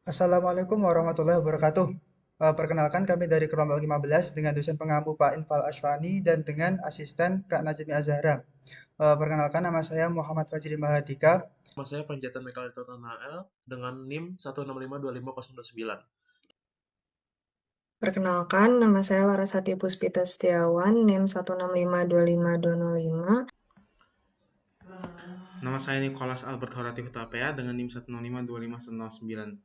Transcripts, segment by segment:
Assalamualaikum warahmatullahi wabarakatuh. Perkenalkan kami dari kelompok 15 dengan dosen pengampu Pak Infal Ashwani dan dengan asisten Kak Najmi Azhara. Perkenalkan nama saya Muhammad Fajri Mahadika. Nama saya Panjatan Mekael Tanael dengan NIM 1652509. Perkenalkan, nama saya Larasati Puspita Setiawan, NIM 165252005. Nama saya Nicholas Albert Horati Hutapea dengan NIM 1052509.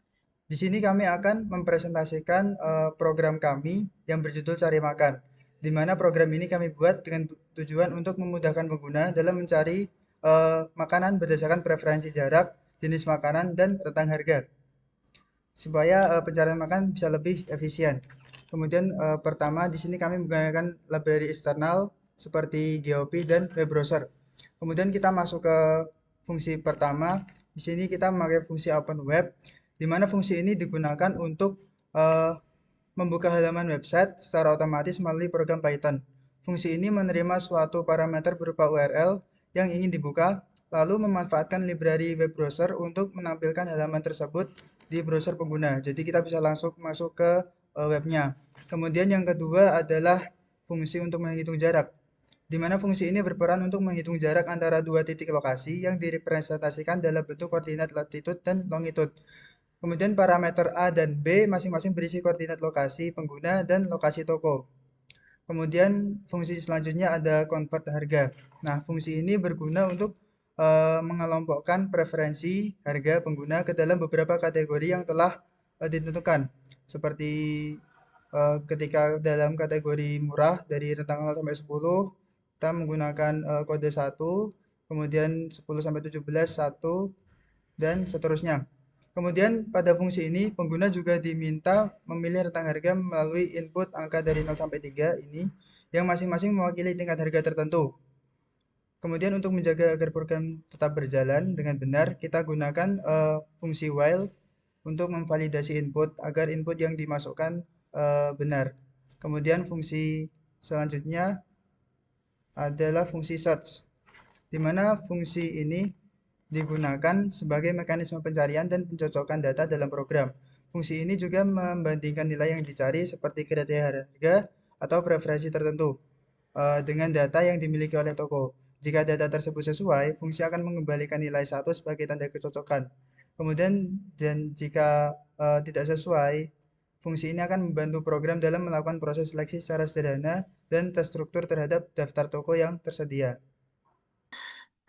Di sini kami akan mempresentasikan program kami yang berjudul Cari Makan. Di mana program ini kami buat dengan tujuan untuk memudahkan pengguna dalam mencari makanan berdasarkan preferensi jarak, jenis makanan, dan rentang harga, supaya pencarian makan bisa lebih efisien. Kemudian pertama di sini kami menggunakan library eksternal seperti GeoP dan web browser. Kemudian kita masuk ke fungsi pertama. Di sini kita memakai fungsi open web, di mana fungsi ini digunakan untuk membuka halaman website secara otomatis melalui program Python. Fungsi ini menerima suatu parameter berupa URL yang ingin dibuka, lalu memanfaatkan library web browser untuk menampilkan halaman tersebut di browser pengguna. Jadi kita bisa langsung masuk ke webnya. Kemudian yang kedua adalah fungsi untuk menghitung jarak, di mana fungsi ini berperan untuk menghitung jarak antara dua titik lokasi yang direpresentasikan dalam bentuk koordinat latitude dan longitude. Kemudian parameter A dan B masing-masing berisi koordinat lokasi pengguna dan lokasi toko. Kemudian fungsi selanjutnya ada convert harga. Nah, fungsi ini berguna untuk mengelompokkan preferensi harga pengguna ke dalam beberapa kategori yang telah ditentukan. Seperti ketika dalam kategori murah dari rentang 0 sampai 10, kita menggunakan kode 1, kemudian 10 sampai 17 1, dan seterusnya. Kemudian pada fungsi ini pengguna juga diminta memilih rentang harga melalui input angka dari 0 sampai 3 ini yang masing-masing mewakili tingkat harga tertentu. Kemudian untuk menjaga agar program tetap berjalan dengan benar, kita gunakan fungsi while untuk memvalidasi input agar input yang dimasukkan benar. Kemudian fungsi selanjutnya adalah fungsi search, di mana fungsi ini digunakan sebagai mekanisme pencarian dan pencocokan data dalam program. Fungsi ini juga membandingkan nilai yang dicari seperti kriteria harga atau preferensi tertentu dengan data yang dimiliki oleh toko. Jika data tersebut sesuai, fungsi akan mengembalikan nilai 1 sebagai tanda kecocokan. Kemudian dan jika tidak sesuai, fungsi ini akan membantu program dalam melakukan proses seleksi secara sederhana dan terstruktur terhadap daftar toko yang tersedia.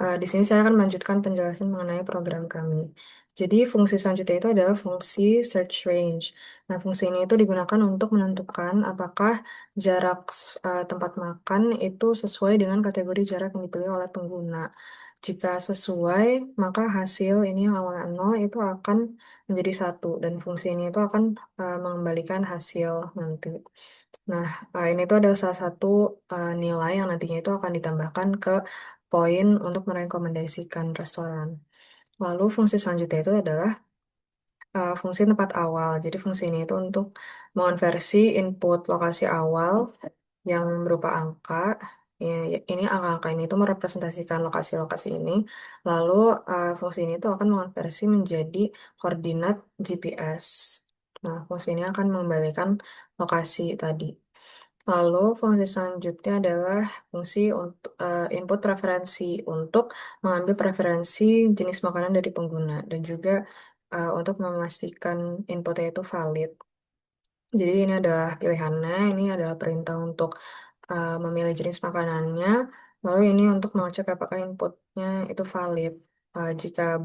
Di sini saya akan melanjutkan penjelasan mengenai program kami. Jadi fungsi selanjutnya itu adalah fungsi search range. Nah, fungsi ini itu digunakan untuk menentukan apakah jarak tempat makan itu sesuai dengan kategori jarak yang dipilih oleh pengguna. Jika sesuai, maka hasil ini yang awalnya 0 itu akan menjadi 1 dan fungsi ini itu akan mengembalikan hasil nanti. Nah, ini tuh adalah salah satu nilai yang nantinya itu akan ditambahkan ke poin untuk merekomendasikan restoran. Lalu fungsi selanjutnya itu adalah fungsi tempat awal. Jadi fungsi ini itu untuk mengonversi input lokasi awal yang berupa angka. Ini angka-angka ini itu merepresentasikan lokasi-lokasi ini. Lalu fungsi ini itu akan mengonversi menjadi koordinat GPS. Nah, fungsi ini akan mengembalikan lokasi tadi. Lalu fungsi selanjutnya adalah fungsi untuk input preferensi untuk mengambil preferensi jenis makanan dari pengguna dan juga untuk memastikan inputnya itu valid. Jadi ini adalah pilihannya, ini adalah perintah untuk memilih jenis makanannya, lalu ini untuk mengecek apakah inputnya itu valid. Jika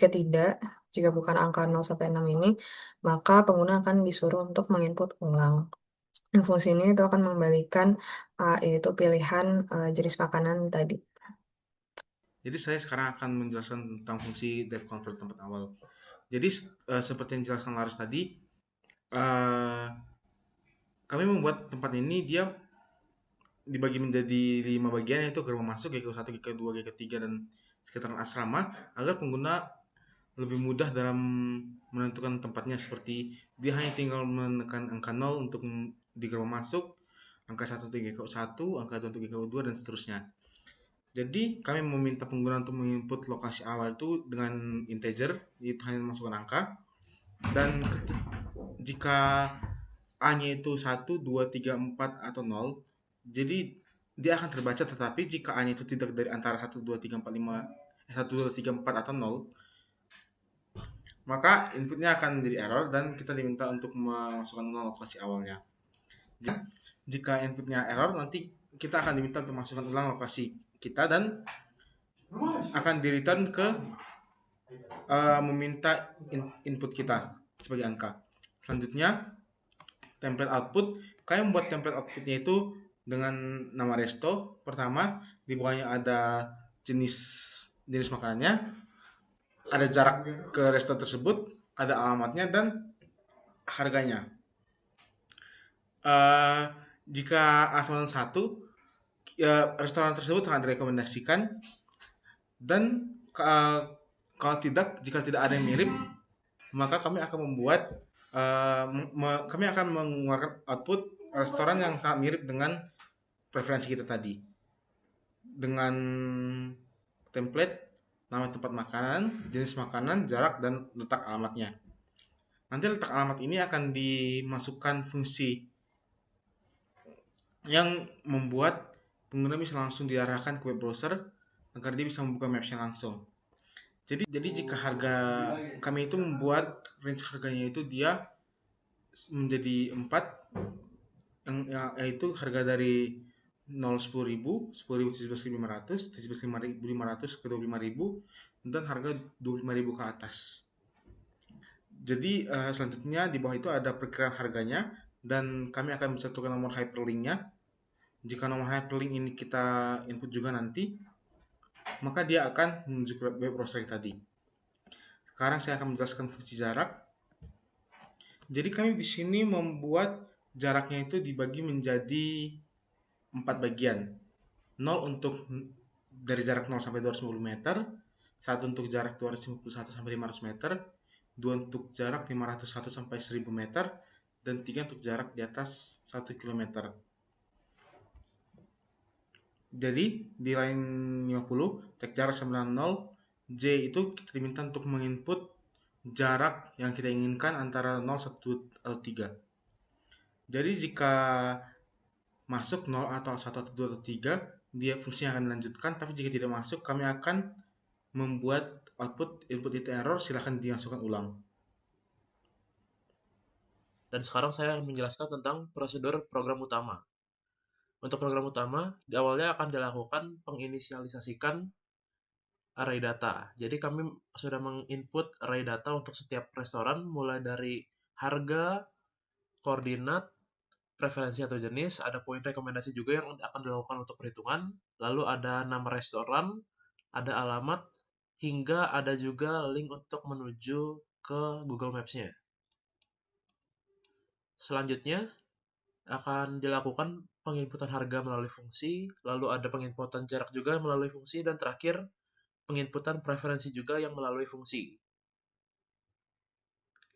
tidak, jika bukan angka 0 sampai 6 ini, maka pengguna akan disuruh untuk menginput ulang. Nah, fungsi ini itu akan mengembalikan yaitu pilihan jenis makanan tadi. Jadi saya sekarang akan menjelaskan tentang fungsi def convert tempat awal. Jadi seperti yang dijelaskan Laras tadi, eh, kami membuat tempat ini dia dibagi menjadi 5 bagian, yaitu gerbang masuk, GK1, GK2, GK3, dan sekitaran asrama, agar pengguna lebih mudah dalam menentukan tempatnya. Seperti dia hanya tinggal menekan angka 0 untuk di gerbang masuk, angka 1 untuk GK1, angka 2 untuk GK2, dan seterusnya. Jadi kami meminta pengguna untuk menginput lokasi awal itu dengan integer, itu hanya masukkan angka. dan jika A-nya itu 1, 2, 3, 4 atau 0, jadi dia akan terbaca, tetapi jika A-nya itu tidak dari antara 1, 2, 3, 4, 5, 1, 2, 3, 4 atau 0, maka inputnya akan menjadi error dan kita diminta untuk memasukkan ulang lokasi awalnya. Jika inputnya error, nanti kita akan diminta untuk masukkan ulang lokasi kita dan akan di-return ke meminta input kita sebagai angka. Selanjutnya, template output. Kalian membuat template outputnya itu dengan nama resto. Pertama, di bawahnya ada jenis makanannya, ada jarak ke resto tersebut, ada alamatnya dan harganya. Jika A 1, restoran tersebut sangat direkomendasikan, dan kalau jika tidak ada yang mirip, maka kami akan mengeluarkan output restoran yang sangat mirip dengan preferensi kita tadi, dengan template nama tempat makanan, jenis makanan, jarak, dan letak alamatnya. Nanti letak alamat ini akan dimasukkan fungsi yang membuat pengguna bisa langsung diarahkan ke web browser agar dia bisa membuka Maps-nya langsung. Jadi jika harga kami itu membuat range harganya itu dia menjadi 4, yaitu harga dari 0 10.000, 10.000 17.500, 17.500 ke 25.000, dan harga 25.000 ke atas. Jadi selanjutnya di bawah itu ada perkiraan harganya dan kami akan mencantumkan nomor hyperlink-nya. Jika nomor hyperlink ini kita input juga nanti, maka dia akan menuju ke web browser tadi. Sekarang saya akan menjelaskan fungsi jarak. Jadi kami di sini membuat jaraknya itu dibagi menjadi 4 bagian. 0 untuk dari jarak 0 sampai 250 meter, 1 untuk jarak 251 sampai 500 meter, 2 untuk jarak 501 sampai 1000 meter, dan 3 untuk jarak di atas 1 km. Jadi di line 50, cek jarak sama dengan 0, J itu kita diminta untuk menginput jarak yang kita inginkan antara 0, 1, atau 3. Jadi jika masuk 0 atau 1 atau 2 atau 3, dia fungsinya akan dilanjutkan, tapi jika tidak masuk, kami akan membuat output input itu error, silahkan dimasukkan ulang. Dan sekarang saya akan menjelaskan tentang prosedur program utama. Untuk program utama, di awalnya akan dilakukan penginisialisasikan array data. Jadi kami sudah menginput array data untuk setiap restoran, mulai dari harga, koordinat, preferensi atau jenis, ada poin rekomendasi juga yang akan dilakukan untuk perhitungan, lalu ada nama restoran, ada alamat, hingga ada juga link untuk menuju ke Google Maps-nya. Selanjutnya, akan dilakukan penginputan harga melalui fungsi, lalu ada penginputan jarak juga melalui fungsi, dan terakhir, penginputan preferensi juga yang melalui fungsi.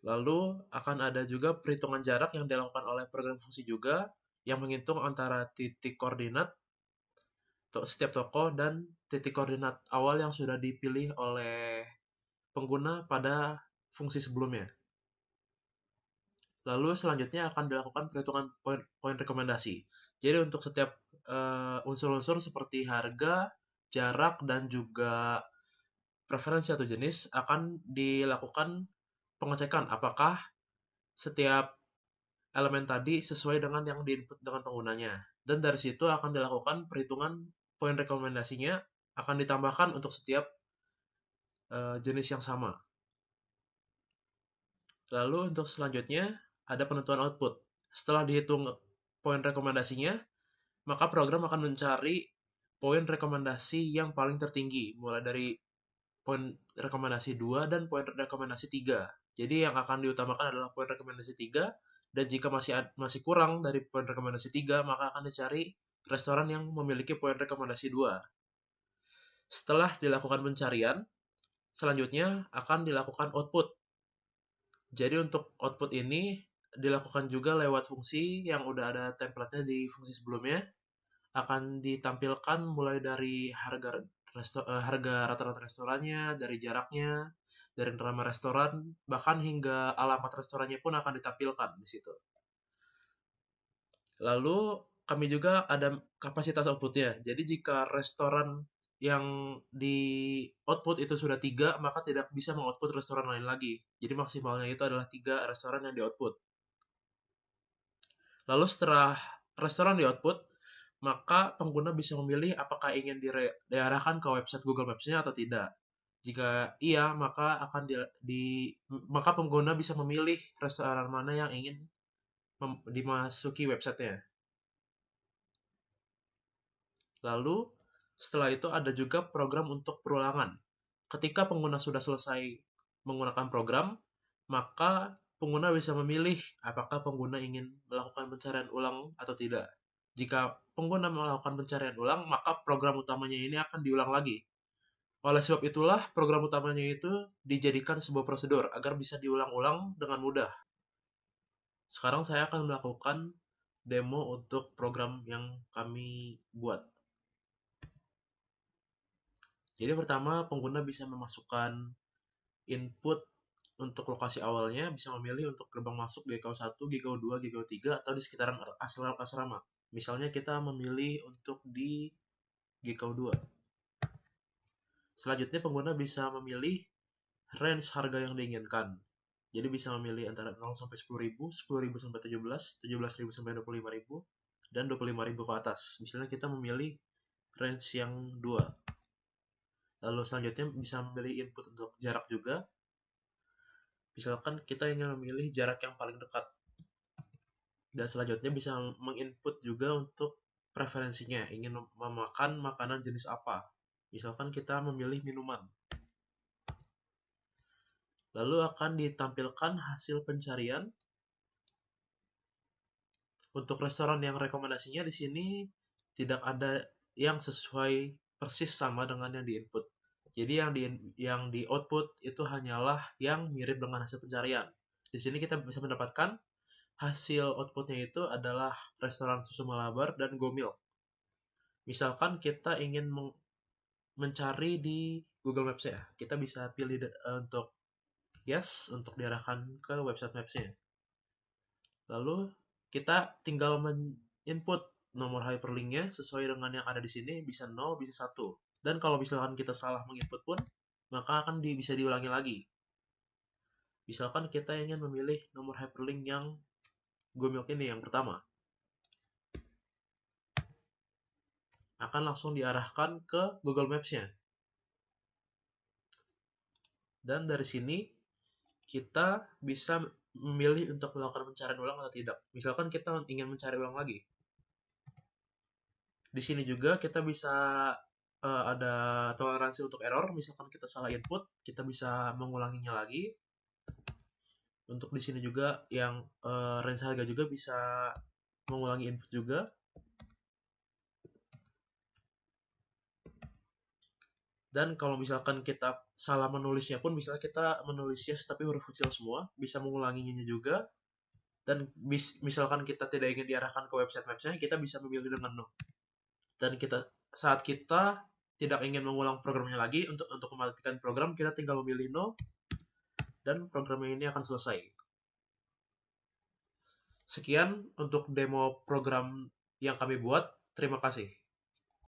Lalu akan ada juga perhitungan jarak yang dilakukan oleh program fungsi juga, yang menghitung antara titik koordinat setiap toko dan titik koordinat awal yang sudah dipilih oleh pengguna pada fungsi sebelumnya. Lalu selanjutnya akan dilakukan perhitungan poin rekomendasi. Jadi untuk setiap unsur-unsur seperti harga, jarak, dan juga preferensi atau jenis akan dilakukan pengecekan apakah setiap elemen tadi sesuai dengan yang diinput dengan penggunanya. Dan dari situ akan dilakukan perhitungan poin rekomendasinya akan ditambahkan untuk setiap jenis yang sama. Lalu untuk selanjutnya ada penentuan output. Setelah dihitung poin rekomendasinya, maka program akan mencari poin rekomendasi yang paling tertinggi, mulai dari poin rekomendasi 2 dan poin rekomendasi 3. Jadi yang akan diutamakan adalah poin rekomendasi 3, dan jika masih kurang dari poin rekomendasi 3, maka akan dicari restoran yang memiliki poin rekomendasi 2. Setelah dilakukan pencarian, selanjutnya akan dilakukan output. Jadi untuk output ini dilakukan juga lewat fungsi yang udah ada template-nya di fungsi sebelumnya. Akan ditampilkan mulai dari harga rata-rata restorannya, dari jaraknya, dari nama restoran, bahkan hingga alamat restorannya pun akan ditampilkan di situ. Lalu kami juga ada kapasitas outputnya. Jadi jika restoran yang di output itu sudah 3, maka tidak bisa mengoutput restoran lain lagi. Jadi maksimalnya itu adalah 3 restoran yang di output. Lalu setelah restoran di output, maka pengguna bisa memilih apakah ingin diarahkan ke website Google Maps-nya atau tidak. Jika iya, maka maka pengguna bisa memilih restoran mana yang ingin dimasuki websitenya. Lalu, setelah itu ada juga program untuk perulangan. Ketika pengguna sudah selesai menggunakan program, maka pengguna bisa memilih apakah pengguna ingin melakukan pencarian ulang atau tidak. Jika pengguna melakukan pencarian ulang, maka program utamanya ini akan diulang lagi. Oleh sebab itulah, program utamanya itu dijadikan sebuah prosedur agar bisa diulang-ulang dengan mudah. Sekarang saya akan melakukan demo untuk program yang kami buat. Jadi pertama, pengguna bisa memasukkan input untuk lokasi awalnya, bisa memilih untuk gerbang masuk GKU 1, GKU 2, GKU 3, atau di sekitaran asrama. Misalnya kita memilih untuk di GKU 2. Selanjutnya pengguna bisa memilih range harga yang diinginkan. Jadi bisa memilih antara 0 sampai 10.000, 10.000 sampai 17, 17.000 sampai 25.000, dan 25.000 ke atas. Misalnya kita memilih range yang 2. Lalu selanjutnya bisa memilih input untuk jarak juga. Misalkan kita ingin memilih jarak yang paling dekat. Dan selanjutnya bisa menginput juga untuk preferensinya, ingin memakan makanan jenis apa. Misalkan kita memilih minuman. Lalu akan ditampilkan hasil pencarian. Untuk restoran yang rekomendasinya di sini tidak ada yang sesuai persis sama dengan yang di-input. Jadi yang di output itu hanyalah yang mirip dengan hasil pencarian. Di sini kita bisa mendapatkan hasil outputnya itu adalah restoran susu Malabar dan Gomil. Misalkan kita ingin mencari di Google Maps ya, kita bisa pilih untuk yes untuk diarahkan ke website Maps-nya. Lalu kita tinggal input nomor hyperlinknya sesuai dengan yang ada di sini, bisa 0, bisa 1. Dan kalau misalkan kita salah menginput pun, maka akan bisa diulangi lagi. Misalkan kita ingin memilih nomor hyperlink yang Gomilk ini yang pertama. Akan langsung diarahkan ke Google Maps-nya. Dan dari sini, kita bisa memilih untuk melakukan pencarian ulang atau tidak. Misalkan kita ingin mencari ulang lagi. Di sini juga kita bisa ada toleransi untuk error. Misalkan kita salah input, kita bisa mengulanginya lagi. Untuk di sini juga yang range harga juga bisa mengulangi input juga. Dan kalau misalkan kita salah menulisnya pun, misalnya kita menulis yes tapi huruf kecil semua, bisa mengulanginya juga. Dan misalkan kita tidak ingin diarahkan ke website Maps-nya, kita bisa memilih dengan no. Dan saat kita tidak ingin mengulang programnya lagi, untuk mematikan program, kita tinggal memilih no, dan programnya ini akan selesai. Sekian untuk demo program yang kami buat. Terima kasih.